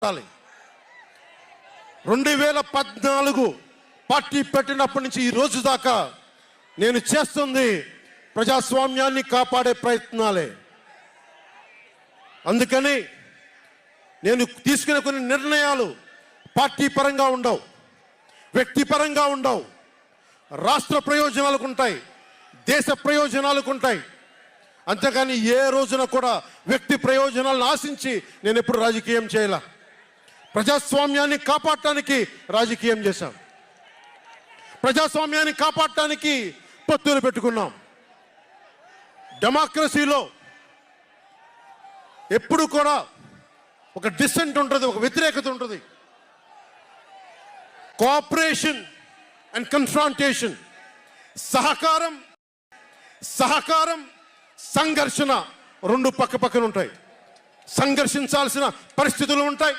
2014 party పెట్టినప్పటి నుంచి ఈ రోజు దాకా నేను చేస్తుంది ప్రజాస్వామ్యాన్ని కాపాడే ప్రయత్నాలే. అందుకని నేను తీసుకునే కొన్ని నిర్ణయాలు పార్టీ పరంగా ఉండవు, వ్యక్తిపరంగా ఉండవు, రాష్ట్ర ప్రయోజనాలకు ఉంటాయి, దేశ ప్రయోజనాలకు ఉంటాయి. అంతేకాని ఏ రోజున కూడా వ్యక్తి ప్రయోజనాలను ఆశించి నేను ఎప్పుడు రాజకీయం చేయాల. ప్రజాస్వామ్యాన్ని కాపాడటానికి రాజకీయం చేశాం, ప్రజాస్వామ్యాన్ని కాపాడటానికి పొత్తులు పెట్టుకున్నాం. డెమోక్రసీలో ఎప్పుడు కూడా ఒక డిసెంట్ ఉంటుంది, ఒక వ్యతిరేకత ఉంటుంది. కోఆపరేషన్ అండ్ కన్ఫ్రాంటేషన్, సహకారం సంఘర్షణ రెండు పక్క పక్కన ఉంటాయి. సంఘర్షించాల్సిన పరిస్థితులు ఉంటాయి,